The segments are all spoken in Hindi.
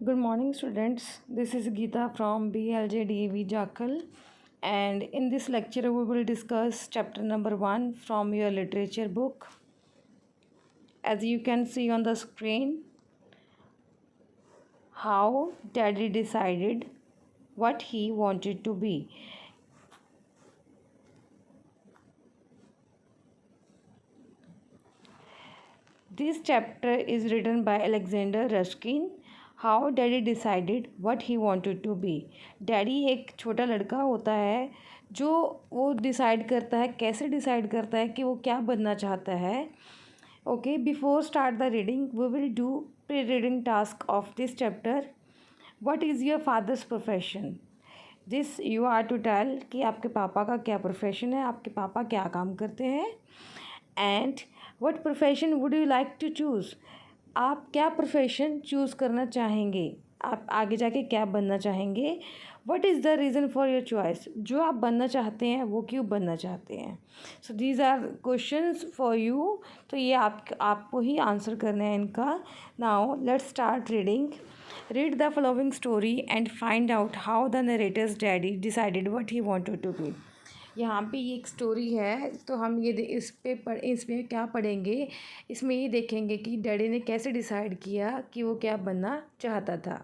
Good morning, students. This is Geeta from BLJDAV Jakal, and in this lecture, we will discuss chapter number 1 from your literature book. As you can see on the screen, how Daddy decided what he wanted to be. This chapter is written by Alexander Ruskin. How daddy decided what he wanted to be. Daddy एक छोटा लड़का होता है जो वो डिसाइड करता है, कैसे डिसाइड करता है कि वो क्या बनना चाहता है. Okay, before start the reading we will do pre reading task of this chapter. What is your father's profession. This you are to tell कि आपके पापा का क्या प्रोफेशन है, आपके पापा क्या काम करते हैं. And what profession would you like to choose. आप क्या प्रोफेशन चूज़ करना चाहेंगे, आप आगे जाके क्या बनना चाहेंगे. What is the reason for your choice. जो आप बनना चाहते हैं वो क्यों बनना चाहते हैं. So these are questions for you. तो ये आपको ही आंसर करना है इनका. Now let's start reading. Read the following story and find out how the narrator's daddy decided what he wanted to be. यहाँ पे ये एक स्टोरी है, तो हम ये इसमें क्या पढ़ेंगे. इसमें ये देखेंगे कि डैडी ने कैसे डिसाइड किया कि वो क्या बनना चाहता था.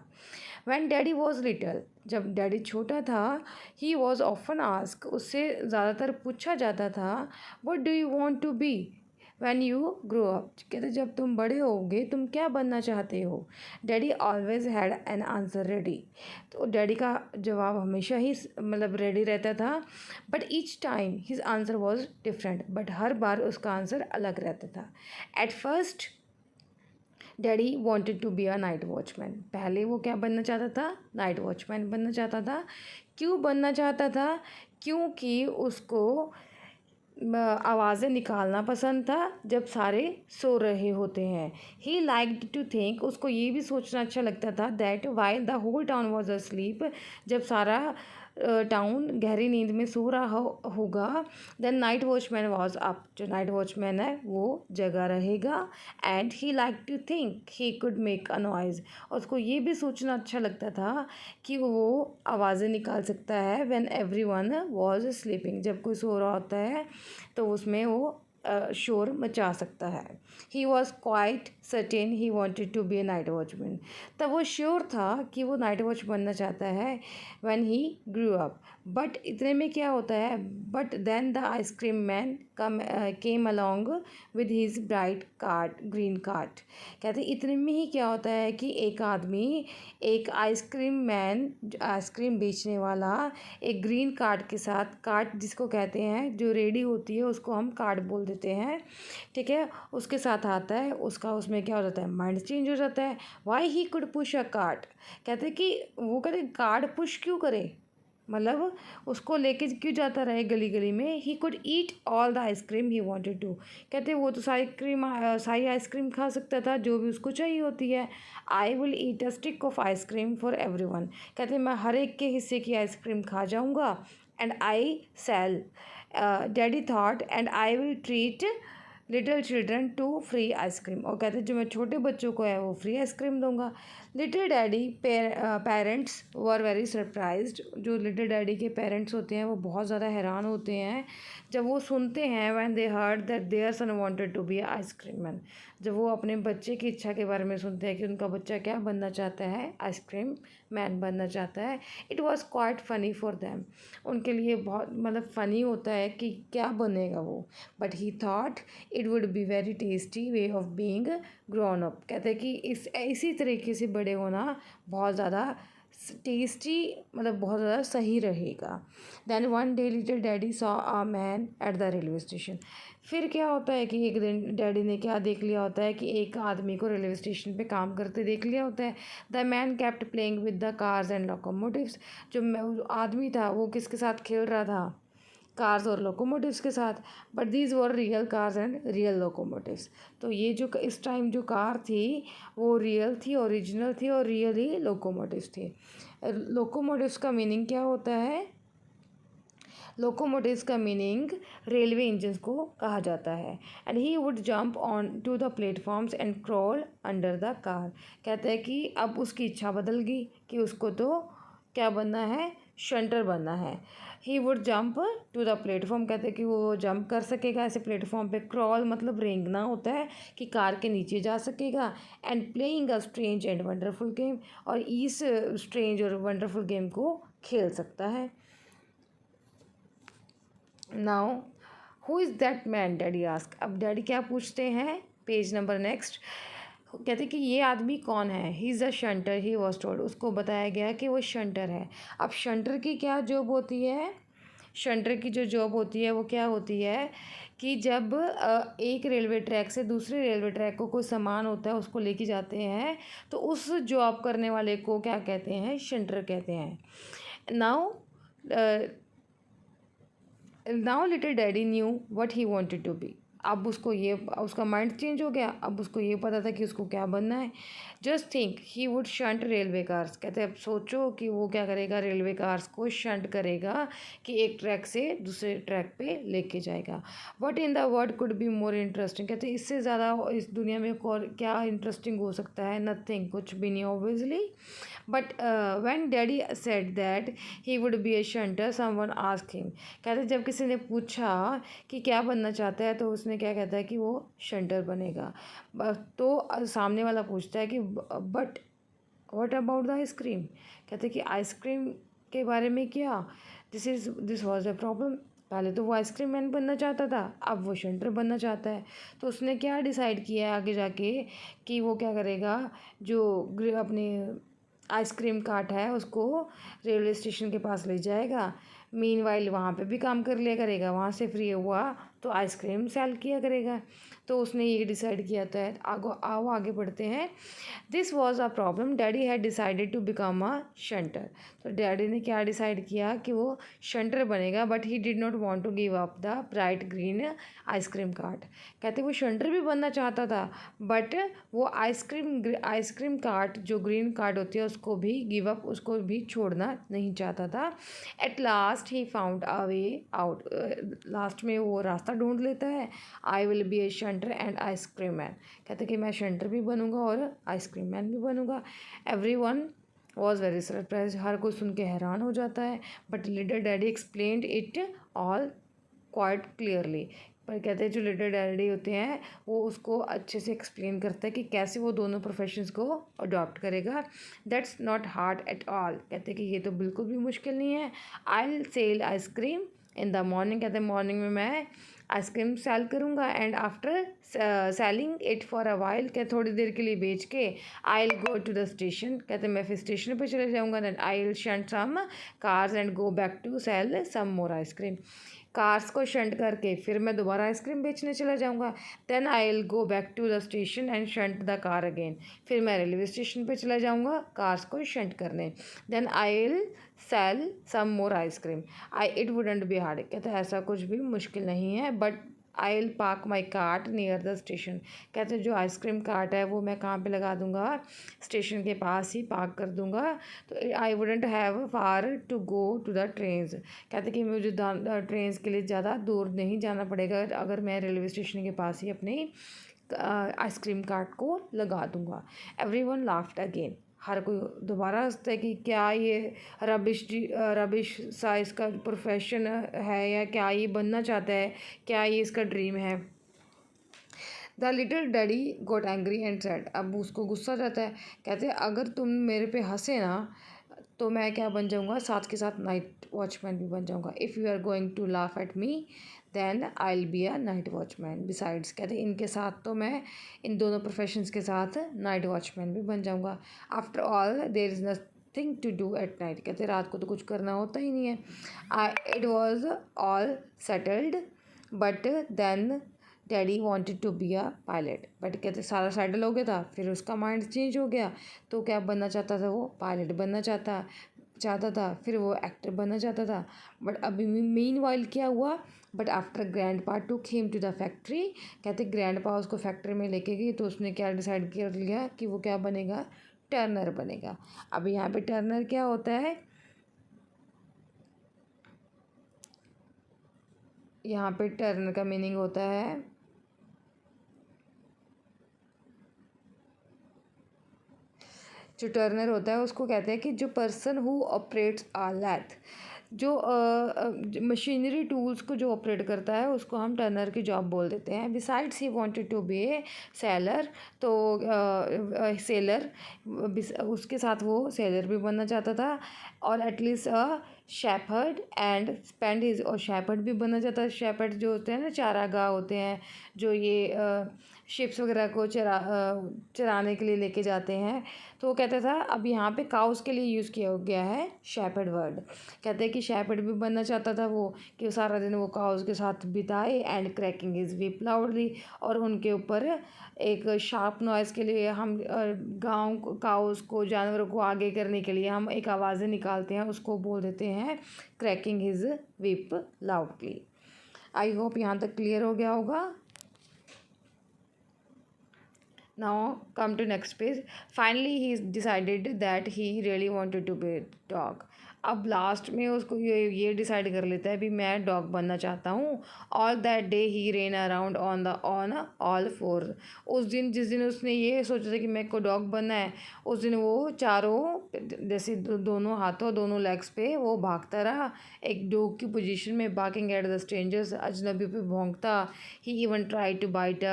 When daddy was little. जब डैडी छोटा था, ही वॉज ऑफन आस्क. उससे ज़्यादातर पूछा जाता था, what do you want to be when you grow up. कहते जब तुम बड़े होगे तुम क्या बनना चाहते हो. Daddy always had an answer ready. तो डैडी का जवाब हमेशा ही मतलब रेडी रहता था. But each time his answer was different. But हर बार उसका आंसर अलग रहता था. At first daddy wanted to be a night watchman. पहले वो क्या बनना चाहता था, नाइट वॉचमैन बनना चाहता था. क्यों बनना चाहता था, क्योंकि उसको आवाज़ें निकालना पसंद था जब सारे सो रहे होते हैं. He liked to think. उसको ये भी सोचना अच्छा लगता था that while the whole town was asleep. जब सारा टाउन गहरी नींद में सो रहा होगा, then night watchman was up. जो नाइट वॉचमैन है वो जगा रहेगा. And he like to think he could make a noise. उसको ये भी सोचना अच्छा लगता था कि वो आवाज़ें निकाल सकता है व्हेन एवरीवन वॉज स्लीपिंग. जब कोई सो रहा होता है तो उसमें वो शोर मचा सकता है. He was quite certain he wanted to be a night watchman. तब वो श्योर था कि वो नाइट वॉच बनना चाहता है when he grew up. But इतने में क्या होता है, but then the ice cream man came along with his bright cart green cart. कहते इतने में ही क्या होता है कि एक आदमी, एक आइसक्रीम मैन, आइसक्रीम बेचने वाला, एक ग्रीन कार्ट के साथ, कार्ट जिसको कहते हैं जो रेडी होती है उसको हम कार्ट बोल देते हैं, ठीक है, उसके साथ आता है. उसका उसमें क्या हो जाता है, माइंड चेंज हो जाता है. Why he could push a cart. कहते कि वो कहते कार्ट पुश क्यों करे, मतलब उसको लेके क्यों जाता रहे गली गली में. He could eat all the ice cream he wanted to. कहते वो तो सारी आइसक्रीम खा सकता था जो भी उसको चाहिए होती है. I will eat a stick of ice cream for everyone. कहते मैं हर एक के हिस्से की आइसक्रीम खा जाऊँगा. And I sell daddy thought and I will treat little children to free ice cream. और कहते जो मैं छोटे बच्चों को है वो फ्री आइसक्रीम दूंगा. Little daddy parents were very surprised. जो लिटिल डैडी के पेरेंट्स होते हैं वो बहुत ज़्यादा हैरान होते हैं जब वो सुनते हैं when they heard that their son wanted to be ice cream man. जब वो अपने बच्चे की इच्छा के बारे में सुनते हैं कि उनका बच्चा क्या बनना चाहता है, आइसक्रीम मैन बनना चाहता है. It was quite funny for them. उनके लिए बहुत मतलब फ़नी होता है कि क्या बनेगा वो. But he thought it would be very tasty way of being grown up. कहते हैं कि इसी तरीके से बड़े होना बहुत ज़्यादा टेस्टी, मतलब बहुत ज़्यादा सही रहेगा. Then one day little daddy saw a man at the railway station. फिर क्या होता है कि एक दिन डैडी ने क्या देख लिया होता है कि एक आदमी को रेलवे स्टेशन पे काम करते देख लिया होता है. The man kept playing with the cars and locomotives. जो आदमी था वो किसके साथ खेल रहा था, कार्स और लोकोमोटिव्स के साथ. But these were real cars and real locomotives. तो ये जो इस टाइम जो कार थी वो रियल थी, ओरिजिनल थी और रियल ही लोकोमोटिव्स थे. लोकोमोटिव्स का मीनिंग क्या होता है, लोकोमोटिव्स का मीनिंग रेलवे इंजन्स को कहा जाता है। And he would jump on to the platforms and crawl under the car. कहते हैं कि अब उसकी इच्छा बदल गई कि उसको तो क्या बनना है, शंटर बनना है। He would jump to the platform, कहते हैं कि वो जंप कर सकेगा ऐसे प्लेटफॉर्म पे। क्रॉल मतलब रेंगना होता है कि कार के नीचे जा सकेगा। And playing a strange and wonderful game, और इस स्ट्रेंज और वंडरफुल गेम को खेल सकता है। Now who is that man, daddy ask. अब डैडी क्या पूछते हैं, पेज नंबर नेक्स्ट। कहते कि ये आदमी कौन है। He is a shunter, he was told. उसको बताया गया कि वो शंटर है। अब शंटर की क्या जॉब होती है, शंटर की जो जॉब होती है वो क्या होती है कि जब एक रेलवे ट्रैक से दूसरे रेलवे ट्रैक को कोई सामान होता है उसको लेके जाते हैं, तो उस जॉब करने वाले को क्या कहते हैं, शंटर कहते हैं। Now now little daddy knew what he wanted to be. अब उसको ये, उसका माइंड चेंज हो गया, अब उसको ये पता था कि उसको क्या बनना है। Just think he would shunt railway cars. कहते हैं अब सोचो कि वो क्या करेगा, रेलवे कार्स को शंट करेगा कि एक ट्रैक से दूसरे ट्रैक पे लेके जाएगा। What in the world could be more interesting. कहते हैं इससे ज़्यादा इस दुनिया में और क्या इंटरेस्टिंग हो सकता है, नथिंग, कुछ भी नहीं obviously. But when daddy said that he would be a shunter, someone asked him। कहते जब किसी ने पूछा कि क्या बनना चाहता है तो उसने क्या कहता है कि वो शंटर बनेगा। तो सामने वाला पूछता है कि but what about the ice cream. कहते कि आइसक्रीम के बारे में क्या। This was a problem. पहले तो वो आइसक्रीम मैन बनना चाहता था, अब वो शंटर बनना चाहता है। तो उसने क्या डिसाइड किया है आगे जाके कि वो क्या करेगा, जो अपने आइसक्रीम कार्ट है उसको रेलवे स्टेशन के पास ले जाएगा। मीनवाइल वहाँ पे भी काम कर लिया करेगा, वहाँ से फ्री हुआ तो आइसक्रीम सेल किया करेगा। तो उसने ये डिसाइड किया था। आओ आगे बढ़ते हैं। This was a problem, daddy had decided to become a shunter. तो डैडी ने क्या डिसाइड किया कि वो शंटर बनेगा, but he did not want to give up the bright green ice cream cart. कहते वो शंटर भी बनना चाहता था, बट वो आइसक्रीम कार्ट जो ग्रीन कार्ट होती है उसको भी गिव अप, उसको भी छोड़ना नहीं चाहता था। At last he found a way out. Last में वो रास्ता ढूंढ लेता है। I will B A shunter and ice cream man. कहते कि मैं शंटर भी बनूंगा और आइसक्रीम मैन भी बनूंगा। Everyone was very surprise. हर कोई सुन के हैरान हो जाता है। But little daddy explained it all quite clearly. पर कहते हैं जो लिटिल डैडी होते हैं वो उसको अच्छे से एक्सप्लेन करता है कि कैसे वो दोनों प्रोफेशंस को अडॉप्ट करेगा। That's not hard at all. कहते हैं कि ये तो बिल्कुल भी मुश्किल नहीं है। I will sell ice cream in the morning. कहते हैं मॉर्निंग में मैं आइसक्रीम सेल करूँगा। And after selling it for a while, क्या थोड़ी देर के लिए बेच के, I will go to the station. कहते मैं फिर स्टेशन पे चले जाऊँगा। Then I will shunt some cars and go back to sell some more ice cream. Cars को शंट करके फिर मैं दोबारा आइसक्रीम बेचने चला जाऊँगा। Then I will go back to the station and shunt the car again. फिर मैं रेलवे स्टेशन पे चला जाऊँगा कार्स को शंट करने। Then I will sell some more ice cream. It wouldn't be hard. कहते ऐसा कुछ भी मुश्किल नहीं है। But I will park my cart near the station. कहते जो आइसक्रीम कार्ट है वो मैं कहाँ पे लगा दूँगा, स्टेशन के पास ही पार्क कर दूँगा। तो I wouldn't have far to go to the trains. कहते कि मुझे ट्रेन्स के लिए ज़्यादा दूर नहीं जाना पड़ेगा अगर मैं रेलवे स्टेशन के पास ही अपने आइसक्रीम कार्ट को लगा दूँगा। Everyone laughed again. हर कोई दोबारा हंसता है कि क्या ये रबिश सा इसका प्रोफेशन है या क्या ये बनना चाहता है, क्या ये इसका ड्रीम है। The little daddy got angry and said. अब उसको गुस्सा जाता है। कहते हैं अगर तुम मेरे पे हंसे ना तो मैं क्या बन जाऊँगा, साथ के साथ नाइट वॉचमैन भी बन जाऊँगा। If you are going to laugh at me then I will be a night watchman besides. कहते हैं इनके साथ तो मैं इन दोनों प्रोफेशंस के साथ नाइट वॉचमैन भी बन जाऊँगा। After all there is nothing to do at night. कहते रात को तो कुछ करना होता ही नहीं है। It was all settled but then daddy wanted to be a pilot. But कहते सारा सेटल हो गया था, फिर उसका माइंड चेंज हो गया। तो क्या बनना चाहता था, वो पायलट बनना चाहता था। फिर वो एक्टर बनना चाहता था। बट अभी मीन वाइल क्या हुआ, but after grandpa took him to the factory. कहते ग्रैंड पा उसको फैक्ट्री में लेके गई तो उसने क्या डिसाइड कर लिया कि वो क्या बनेगा, टर्नर बनेगा। अभी यहाँ पे टर्नर क्या होता है, यहाँ पे टर्नर का मीनिंग होता है जो टर्नर होता है उसको कहते हैं कि जो पर्सन हु ऑपरेट्स आ लैथ, जो मशीनरी टूल्स को जो ऑपरेट करता है उसको हम टर्नर की जॉब बोल देते हैं। Besides he wanted to be a sailor, तो सेलर, उसके साथ वो सेलर भी बनना चाहता था, और at least shepherd and spend his, और शेपर्ड भी बनना चाहता है। शेपर्ड जो होते हैं ना, चारागाह होते हैं जो ये शिप्स वगैरह को चराने के लिए लेके जाते हैं। तो वो कहता था, अब यहाँ पे काउस के लिए यूज़ किया गया है शेपर्ड वर्ड। कहते हैं कि शेपर्ड भी बनना चाहता था वो, कि वो सारा दिन वो काउस के साथ बिताए, and cracking is whip loudly, और उनके ऊपर एक शार्प नॉइज़ के लिए हम गाँव काउस को, जानवरों को आगे करने के लिए हम एक आवाज़ें निकालते हैं, उसको बोल देते हैं cracking his whip loudly. I hope यहाँ तक क्लियर हो गया होगा। Now come to next page. Finally he decided that he really wanted to be a dog. अब लास्ट में उसको ये डिसाइड कर लेता है भी मैं डॉग बनना चाहता हूँ। All that day he rain around on all four. उस दिन, जिस दिन उसने ये सोचा था कि मेरे को डॉग बनना है, उस दिन वो चारों जैसे दोनों हाथों, दोनों लेग्स पे वो भागता रहा एक डॉग की पोजीशन में, बार्किंग एट द स्ट्रेंजर्स, अजनबी पे भौंकता। He even try to bite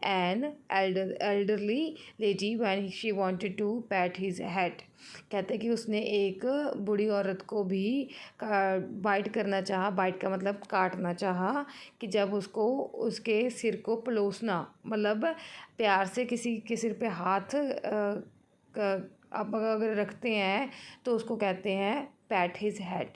an elderly lady when she wanted to pat his head। कहते हैं कि उसने एक बूढ़ी औरत को भी बाइट करना चाहा, बाइट का मतलब काटना चाहा, कि जब उसको उसके सिर को पलोसना, मतलब प्यार से किसी के सिर पे हाथ आप अगर रखते हैं तो उसको कहते हैं pat his head.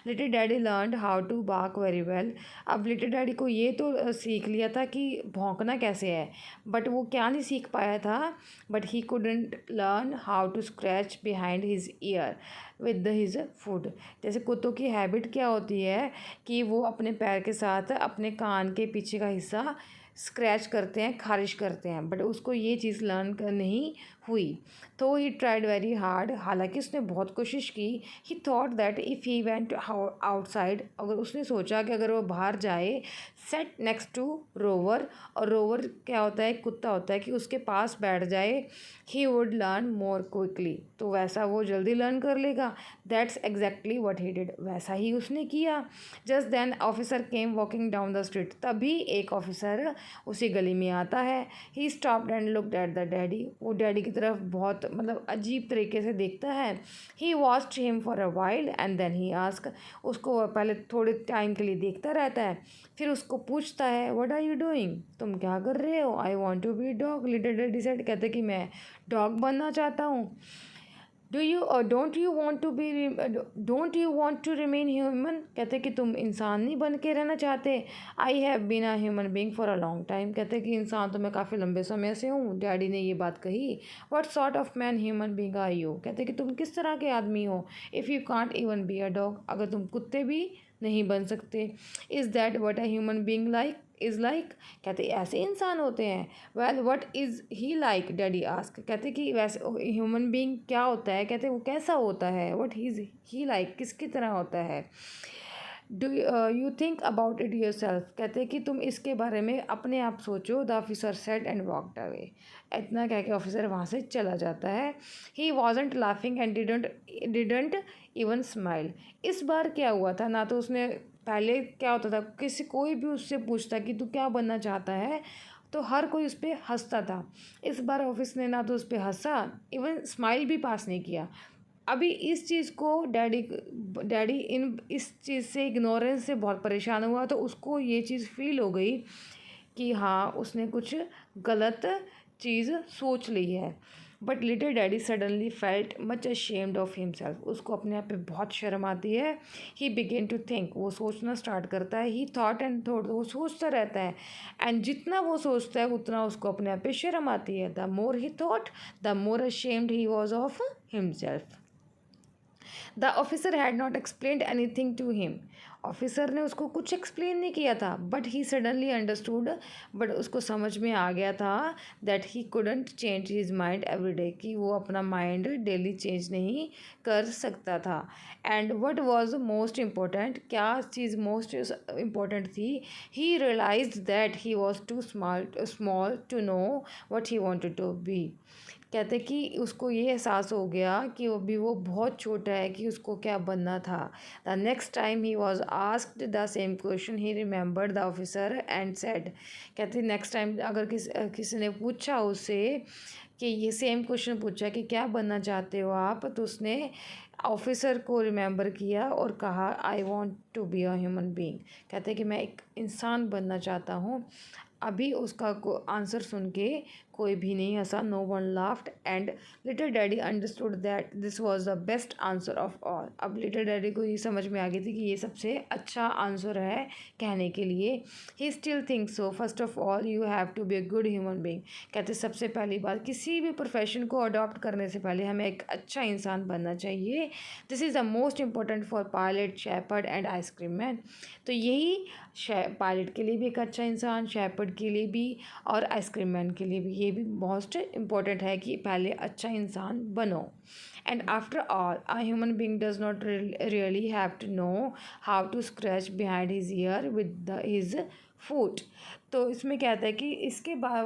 Little daddy learned how to bark very well. अब लिटिल डैडी को ये तो सीख लिया था कि भौंकना कैसे है, बट वो क्या नहीं सीख पाया था, but he couldn't learn how to scratch behind his ear with his foot. जैसे कुत्तों की हैबिट क्या होती है कि वो अपने पैर के साथ अपने कान के पीछे का हिस्सा स्क्रैच करते हैं, खारिश करते हैं, बट उसको ये चीज़ लर्न कर नहीं हुई। तो ही ट्राइड वेरी हार्ड, हालांकि उसने बहुत कोशिश की। ही thought that if he went outside, अगर उसने सोचा कि अगर वो बाहर जाए, सेट नेक्स्ट टू रोवर, और रोवर क्या होता है, कुत्ता होता है, कि उसके पास बैठ जाए, he would learn more quickly, तो वैसा वो जल्दी लर्न कर लेगा। That's exactly what he did, वैसा ही उसने किया। Just then officer came walking down the street, तभी एक ऑफिसर उसी गली में आता है। He stopped and looked at the daddy, वो डैडी की तरफ बहुत मतलब अजीब तरीके से देखता है। He watched him for a while and then he ask, उसको पहले थोड़े टाइम के लिए देखता रहता है, फिर उसको पूछता है व्हाट आर यू डूइंग, तुम क्या कर रहे हो। I want to be dog, little daddy said, कहते कि मैं डॉग बनना चाहता हूँ। Don't you want to remain human, कहते कि तुम इंसान नहीं बन के रहना चाहते। I have been a human being for a long time, कहते कि इंसान तो मैं काफ़ी लंबे समय से हूँ। डैडी ने ये बात कही। What sort of man human being are you, कहते कि तुम किस तरह के आदमी हो। If you can't even be a dog, अगर तुम कुत्ते भी नहीं बन सकते। Is that what a human being like is like, कहते ऐसे इंसान होते हैं। Well what is he like, daddy ask, कहते कि वैसे ह्यूमन बीइंग क्या होता है, कहते वो कैसा होता है। व्हाट ही लाइक, किसकी तरह होता है। Do you think about it yourself, कहते कि तुम इसके बारे में अपने आप सोचो। The officer said and walked away, इतना कह के ऑफिसर वहाँ से चला जाता है। He wasn't laughing and didn't even smile. इस बार क्या हुआ था, ना तो उसने, पहले क्या होता था, कोई भी उससे पूछता कि तू क्या बनना चाहता है, तो हर कोई उस पर हंसता था। इस बार ऑफिस ने ना तो उस पर हंसा, इवन स्माइल भी पास नहीं किया। अभी इस चीज़ को डैडी इस चीज़ से, इग्नोरेंस से बहुत परेशान हुआ, तो उसको ये चीज़ फील हो गई कि हाँ उसने कुछ गलत चीज़ सोच ली है। But little daddy suddenly felt much ashamed of himself, उसको अपने आप पे बहुत शर्म आती है। ही बिगेन टू थिंक, वो सोचना स्टार्ट करता है। ही थॉट एंड थॉट, वो सोचता रहता है, एंड जितना वो सोचता है उतना उसको अपने आप पे शर्म आती है। The more he thought the more ashamed he was of himself. The officer had not explained anything to him. Officer ने उसको कुछ एक्सप्लेन नहीं किया था, but he suddenly understood, but उसको समझ में आ गया था that he couldn't change his mind every day, कि वो अपना माइंड डेली चेंज नहीं कर सकता था। And what was most important, क्या चीज़ मोस्ट इम्पोर्टेंट थी, he realise that he was too small to know what he wanted to be. कहते कि उसको ये एहसास हो गया कि वो बहुत छोटा है कि उसको क्या बनना था। The next time he was asked the same question he remembered the officer and said. कहते नेक्स्ट टाइम अगर किसी ने पूछा उससे कि ये सेम क्वेश्चन पूछा कि क्या बनना चाहते हो आप, तो उसने ऑफिसर को रिमेंबर किया और कहा I want to be a human being. कहते कि मैं एक इंसान बनना चाहता हूँ। अभी उसका आंसर सुन के कोई भी नहीं हंसा, no one laughed and little daddy understood that this was the best answer of all. अब लिटिल डैडी को ये समझ में आ गई थी कि ये सबसे अच्छा आंसर है कहने के लिए। He still think so, first of all you have to be a good human being. कहते सबसे पहली बात, किसी भी प्रोफेशन को अडॉप्ट करने से पहले हमें एक अच्छा इंसान बनना चाहिए। This is the most important for pilot, shepherd and ice cream man. तो यही पायलट के लिए भी एक अच्छा इंसान, शेपर्ड के लिए भी और आइसक्रीम मैन के लिए भी, ये भी मोस्ट इम्पॉर्टेंट है कि पहले अच्छा इंसान बनो। And after all a human being does not really have to know how to scratch behind his ear with his foot. तो इसमें कहता है कि इसके बाद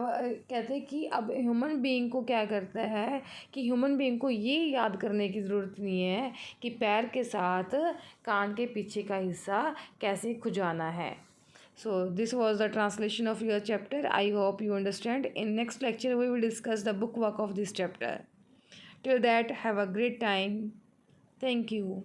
कहते हैं कि अब ह्यूमन बीइंग को क्या करता है कि ह्यूमन बीइंग को ये याद करने की ज़रूरत नहीं है कि पैर के साथ कान के पीछे का हिस्सा कैसे खुजाना है। So this was the translation of your chapter. I hope you understand. In next lecture we will discuss the bookwork of this chapter. Till that, have a great time. Thank you.